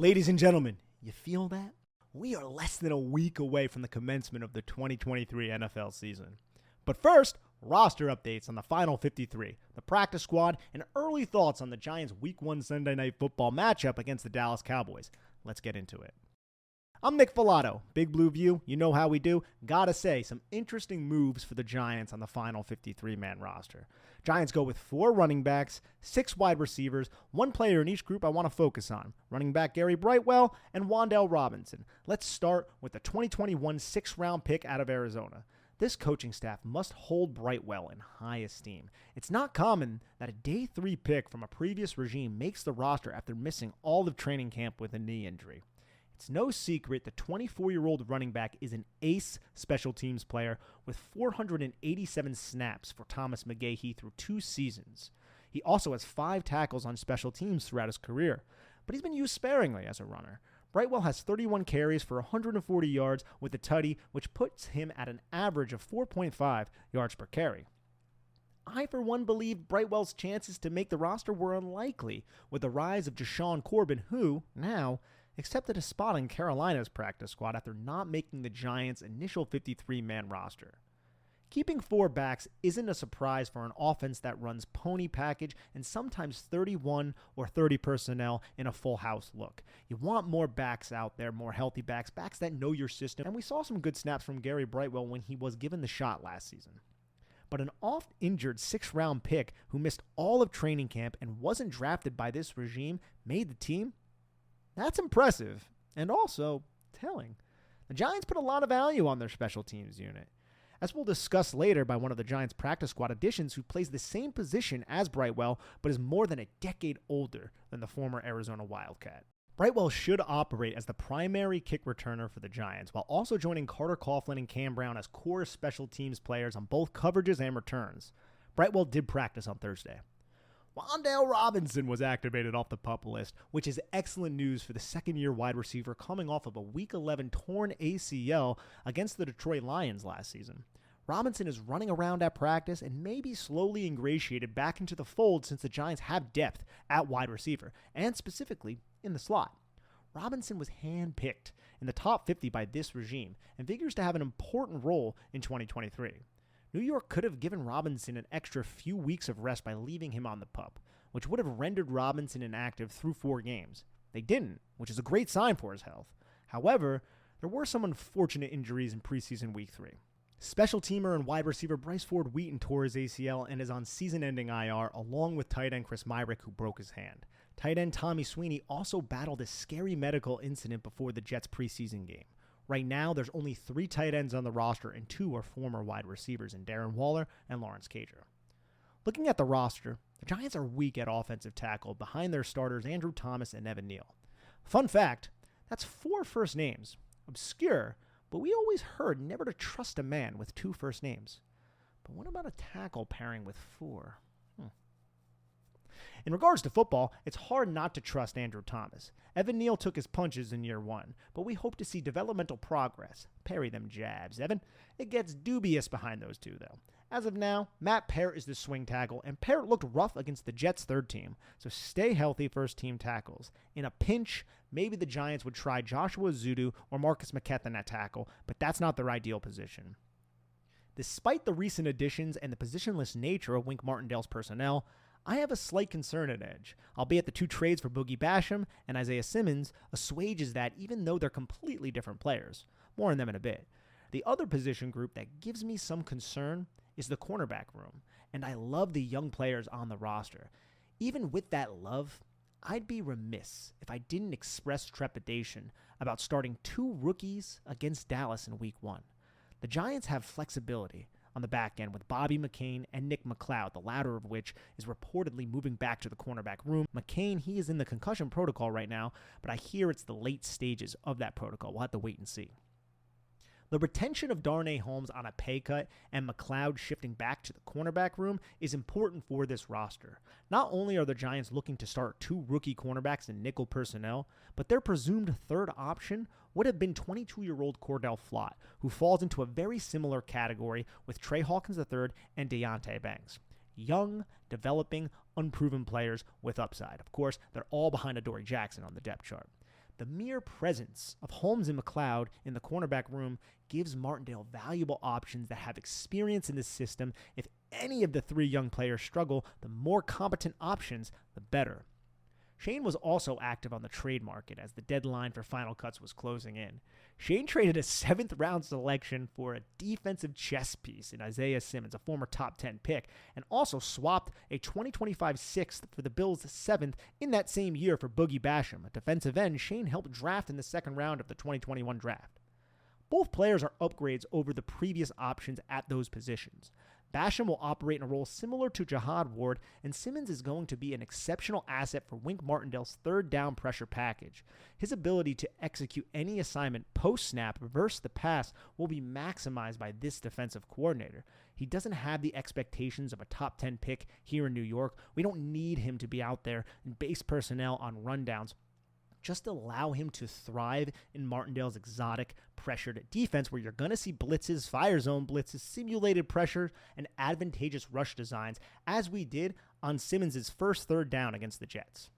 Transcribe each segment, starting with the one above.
Ladies and gentlemen, you feel that? We are less than a week away from the commencement of the 2023 NFL season. But first, roster updates on the final 53, the practice squad, and early thoughts on the Giants' Week 1 Sunday Night Football matchup against the Dallas Cowboys. Let's get into it. I'm Nick Falato, Big Blue View, you know how we do. Gotta say, some interesting moves for the Giants on the final 53-man roster. Giants go with 4 running backs, 6 wide receivers, 1 player in each group I want to focus on. Running back Gary Brightwell and Wan'Dale Robinson. Let's start with the 2021 6th-round pick out of Arizona. This coaching staff must hold Brightwell in high esteem. It's not common that a day 3 pick from a previous regime makes the roster after missing all of training camp with a knee injury. It's no secret the 24-year-old running back is an ace special teams player with 487 snaps for Thomas McGahee through 2 seasons. He also has 5 tackles on special teams throughout his career, but he's been used sparingly as a runner. Brightwell has 31 carries for 140 yards with a tutty, which puts him at an average of 4.5 yards per carry. I, for one, believed Brightwell's chances to make the roster were unlikely with the rise of Jashawn Corbin, who, now, accepted a spot in Carolina's practice squad after not making the Giants' initial 53-man roster. Keeping 4 backs isn't a surprise for an offense that runs pony package and sometimes 31 or 30 personnel in a full house look. You want more backs out there, more healthy backs, backs that know your system, and we saw some good snaps from Gary Brightwell when he was given the shot last season. But an oft-injured 6th-round pick who missed all of training camp and wasn't drafted by this regime made the team? That's impressive, and also telling. The Giants put a lot of value on their special teams unit, as we'll discuss later by one of the Giants' practice squad additions who plays the same position as Brightwell, but is more than a decade older than the former Arizona Wildcat. Brightwell should operate as the primary kick returner for the Giants, while also joining Carter Coughlin and Cam Brown as core special teams players on both coverages and returns. Brightwell did practice on Thursday. Wan'Dale Robinson was activated off the PUP list, which is excellent news for the second-year wide receiver coming off of a Week 11 torn ACL against the Detroit Lions last season. Robinson is running around at practice and may be slowly ingratiated back into the fold since the Giants have depth at wide receiver, and specifically in the slot. Robinson was handpicked in the top 50 by this regime and figures to have an important role in 2023. New York could have given Robinson an extra few weeks of rest by leaving him on the PUP, which would have rendered Robinson inactive through 4 games. They didn't, which is a great sign for his health. However, there were some unfortunate injuries in preseason Week 3. Special teamer and wide receiver Bryce Ford Wheaton tore his ACL and is on season-ending IR, along with tight end Chris Myrick, who broke his hand. Tight end Tommy Sweeney also battled a scary medical incident before the Jets' preseason game. Right now, there's only 3 tight ends on the roster, and 2 are former wide receivers in Darren Waller and Lawrence Cager. Looking at the roster, the Giants are weak at offensive tackle behind their starters Andrew Thomas and Evan Neal. Fun fact, that's 4 first names. Obscure, but we always heard never to trust a man with 2 first names. But what about a tackle pairing with 4? In regards to football, it's hard not to trust Andrew Thomas. Evan Neal took his punches in year 1, but we hope to see developmental progress. Parry them jabs, Evan. It gets dubious behind those 2, though. As of now, Matt Parrott is the swing tackle, and Parrott looked rough against the Jets' 3rd team, so stay healthy first-team tackles. In a pinch, maybe the Giants would try Joshua Zudu or Marcus McKethan at tackle, but that's not their ideal position. Despite the recent additions and the positionless nature of Wink Martindale's personnel, I have a slight concern at edge, albeit the 2 trades for Boogie Basham and Isaiah Simmons assuages that even though they're completely different players. More on them in a bit. The other position group that gives me some concern is the cornerback room, and I love the young players on the roster. Even with that love, I'd be remiss if I didn't express trepidation about starting 2 rookies against Dallas in Week 1. The Giants have flexibility on the back end with Bobby McCain and Nick McLeod, the latter of which is reportedly moving back to the cornerback room. McCain, he is in the concussion protocol right now, but I hear it's the late stages of that protocol. We'll have to wait and see. The retention of Darnay Holmes on a pay cut and McLeod shifting back to the cornerback room is important for this roster. Not only are the Giants looking to start 2 rookie cornerbacks in nickel personnel, but their presumed 3rd option would have been 22-year-old Cordell Flott, who falls into a very similar category with Trey Hawkins III and Deontay Banks. Young, developing, unproven players with upside. Of course, they're all behind Adoree Jackson on the depth chart. The mere presence of Holmes and McLeod in the cornerback room gives Martindale valuable options that have experience in the system. If any of the three young players struggle, the more competent options, the better. Shane was also active on the trade market as the deadline for final cuts was closing in. Shane traded a 7th-round selection for a defensive chess piece in Isaiah Simmons, a former top 10 pick, and also swapped a 2025 6th for the Bills' 7th in that same year for Boogie Basham, a defensive end Shane helped draft in the 2nd round of the 2021 draft. Both players are upgrades over the previous options at those positions. Basham will operate in a role similar to Jihad Ward, and Simmons is going to be an exceptional asset for Wink Martindale's 3rd down pressure package. His ability to execute any assignment post-snap versus the pass will be maximized by this defensive coordinator. He doesn't have the expectations of a top 10 pick here in New York. We don't need him to be out there and base personnel on rundowns. Just allow him to thrive in Martindale's exotic pressured defense where you're going to see blitzes, fire zone blitzes, simulated pressure, and advantageous rush designs, as we did on Simmons' first 3rd down against the Jets.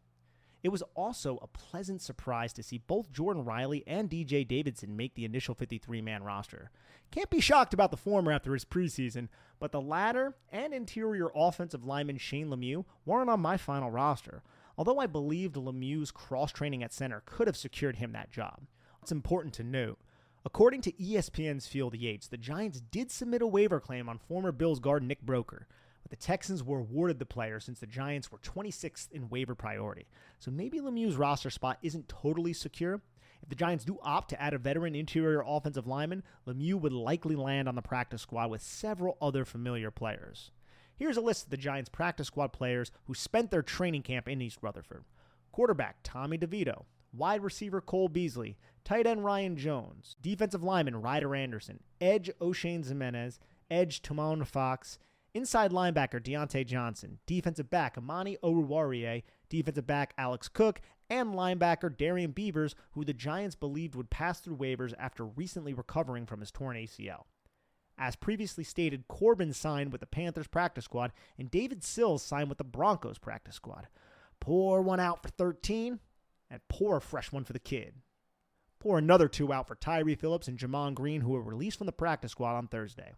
It was also a pleasant surprise to see both Jordan Riley and DJ Davidson make the initial 53-man roster. Can't be shocked about the former after his preseason, but the latter and interior offensive lineman Shane Lemieux weren't on my final roster, although I believed Lemieux's cross-training at center could have secured him that job. It's important to note, according to ESPN's Field Yates, the Giants did submit a waiver claim on former Bills guard Nick Broker, but the Texans were awarded the player since the Giants were 26th in waiver priority. So maybe Lemieux's roster spot isn't totally secure. If the Giants do opt to add a veteran interior offensive lineman, Lemieux would likely land on the practice squad with several other familiar players. Here's a list of the Giants' practice squad players who spent their training camp in East Rutherford. Quarterback Tommy DeVito, wide receiver Cole Beasley, tight end Ryan Jones, defensive lineman Ryder Anderson, edge O'Shane Jimenez, edge Timon Fox, inside linebacker Deontay Johnson, defensive back Amani Oruwariye, defensive back Alex Cook, and linebacker Darian Beavers, who the Giants believed would pass through waivers after recently recovering from his torn ACL. As previously stated, Corbin signed with the Panthers practice squad, and David Sills signed with the Broncos practice squad. Pour one out for 13, and pour a fresh one for the kid. Pour another 2 out for Tyree Phillips and Jamon Green, who were released from the practice squad on Thursday.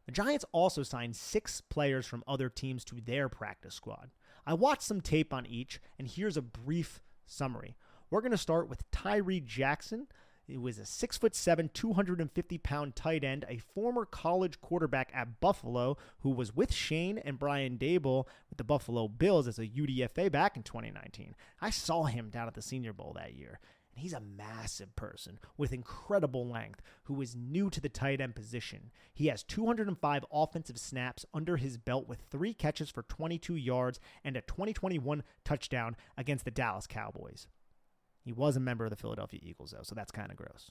The Giants also signed 6 players from other teams to their practice squad. I watched some tape on each, and here's a brief summary. We're going to start with Tyree Jackson. He was a 6'7", 250-pound tight end, a former college quarterback at Buffalo who was with Shane and Brian Dable with the Buffalo Bills as a UDFA back in 2019. I saw him down at the Senior Bowl that year, and he's a massive person with incredible length who is new to the tight end position. He has 205 offensive snaps under his belt with 3 catches for 22 yards and a 2021 touchdown against the Dallas Cowboys. He was a member of the Philadelphia Eagles, though, so that's kind of gross.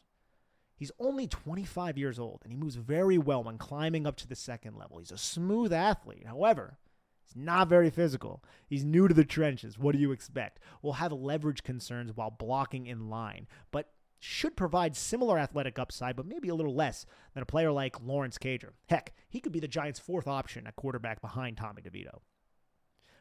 He's only 25 years old, and he moves very well when climbing up to the second level. He's a smooth athlete. However, he's not very physical. He's new to the trenches. What do you expect? Will have leverage concerns while blocking in line, but should provide similar athletic upside, but maybe a little less than a player like Lawrence Cager. Heck, he could be the Giants' 4th option at quarterback behind Tommy DeVito.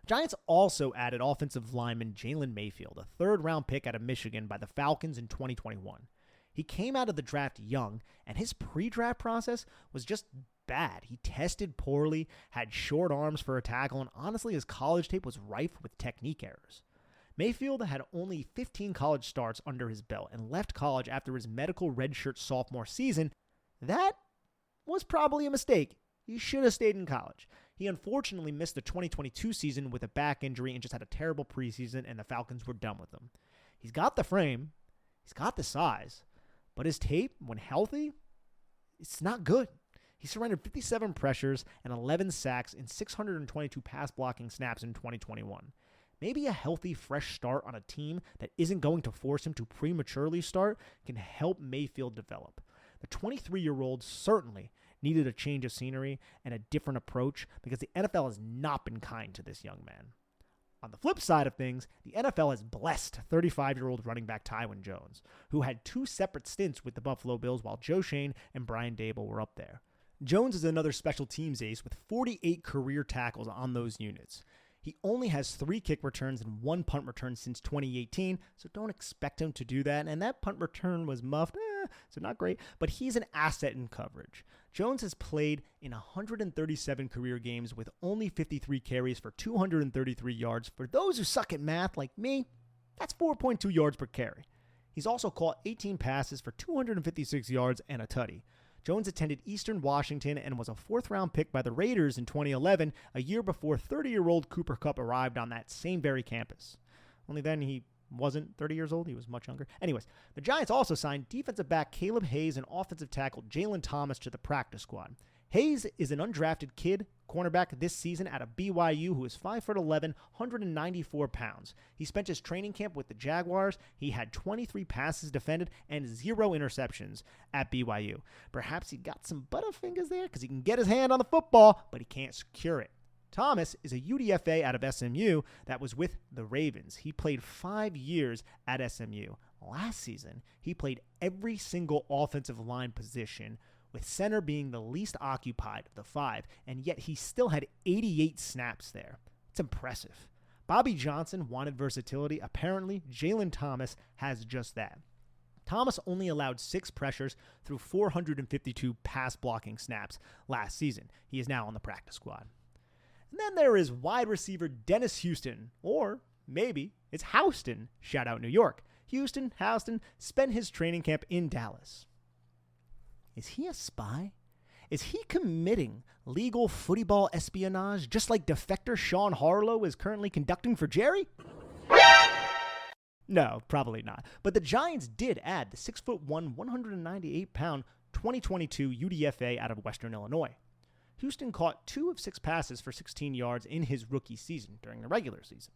Giants also added offensive lineman Jalen Mayfield, a 3rd-round pick out of Michigan by the Falcons in 2021. He came out of the draft young, and his pre-draft process was just bad. He tested poorly, had short arms for a tackle, and honestly, his college tape was rife with technique errors. Mayfield had only 15 college starts under his belt and left college after his medical redshirt sophomore season. That was probably a mistake. He should have stayed in college. He unfortunately missed the 2022 season with a back injury and just had a terrible preseason, and the Falcons were done with him. He's got the frame, he's got the size, but his tape, when healthy, it's not good. He surrendered 57 pressures and 11 sacks in 622 pass blocking snaps in 2021. Maybe a healthy, fresh start on a team that isn't going to force him to prematurely start can help Mayfield develop. The 23-year-old certainly needed a change of scenery and a different approach because the NFL has not been kind to this young man. On the flip side of things, the NFL has blessed 35-year-old running back Tywin Jones, who had 2 separate stints with the Buffalo Bills while Joe Shane and Brian Dable were up there. Jones is another special teams ace with 48 career tackles on those units. He only has 3 kick returns and 1 punt return since 2018, so don't expect him to do that. And that punt return was muffed, so not great, but he's an asset in coverage. Jones has played in 137 career games with only 53 carries for 233 yards. For those who suck at math like me, that's 4.2 yards per carry. He's also caught 18 passes for 256 yards and a tutty. Jones attended Eastern Washington and was a 4th-round pick by the Raiders in 2011, a year before 30-year-old Cooper Kupp arrived on that same very campus. Only then he wasn't 30 years old. He was much younger. Anyways, the Giants also signed defensive back Caleb Hayes and offensive tackle Jalen Thomas to the practice squad. Hayes is an undrafted kid cornerback this season out of BYU who is 5'11", 194 pounds. He spent his training camp with the Jaguars. He had 23 passes defended and 0 interceptions at BYU. Perhaps he got some butterfingers there because he can get his hand on the football, but he can't secure it. Thomas is a UDFA out of SMU that was with the Ravens. He played 5 years at SMU. Last season, he played every single offensive line position, with center being the least occupied of the 5, and yet he still had 88 snaps there. It's impressive. Bobby Johnson wanted versatility. Apparently, Jalen Thomas has just that. Thomas only allowed 6 pressures through 452 pass blocking snaps last season. He is now on the practice squad. And then there is wide receiver Dennis Houston, or maybe it's Houston. Shout out New York. Houston spent his training camp in Dallas. Is he a spy? Is he committing legal footy ball espionage just like defector Sean Harlow is currently conducting for Jerry? No, probably not. But the Giants did add the 6'1", 198-pound 2022 UDFA out of Western Illinois. Houston caught 2 of 6 passes for 16 yards in his rookie season during the regular season.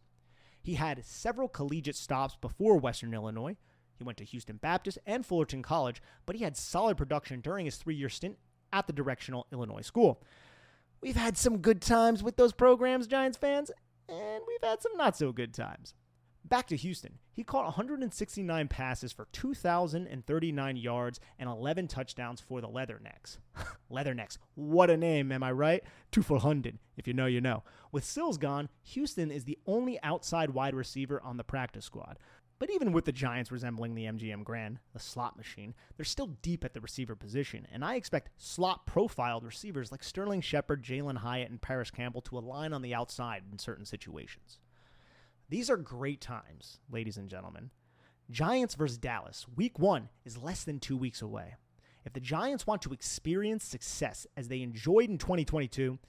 He had several collegiate stops before Western Illinois. He went to Houston Baptist and Fullerton College, but he had solid production during his 3-year stint at the Directional Illinois School. We've had some good times with those programs, Giants fans, and we've had some not so good times. Back to Houston. He caught 169 passes for 2,039 yards and 11 touchdowns for the Leathernecks. Leathernecks, what a name, am I right? 200, if you know, you know. With Sills gone, Houston is the only outside wide receiver on the practice squad. But even with the Giants resembling the MGM Grand, the slot machine, they're still deep at the receiver position, and I expect slot-profiled receivers like Sterling Shepard, Jalen Hyatt, and Paris Campbell to align on the outside in certain situations. These are great times, ladies and gentlemen. Giants versus Dallas, Week 1 is less than 2 weeks away. If the Giants want to experience success as they enjoyed in 2022,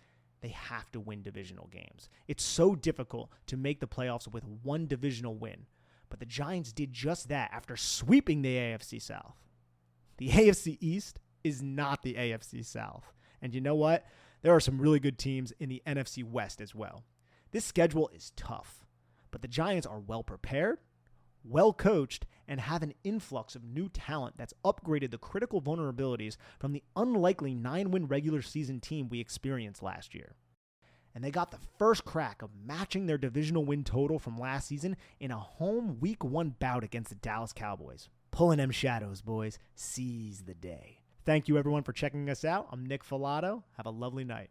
they have to win divisional games. It's so difficult to make the playoffs with one divisional win. But the Giants did just that after sweeping the AFC South. The AFC East is not the AFC South. And you know what? There are some really good teams in the NFC West as well. This schedule is tough, but the Giants are well prepared, well coached, and have an influx of new talent that's upgraded the critical vulnerabilities from the unlikely 9-win regular season team we experienced last year. And they got the first crack of matching their divisional win total from last season in a home Week 1 bout against the Dallas Cowboys. Pulling them shadows, boys. Seize the day. Thank you, everyone, for checking us out. I'm Nick Falato. Have a lovely night.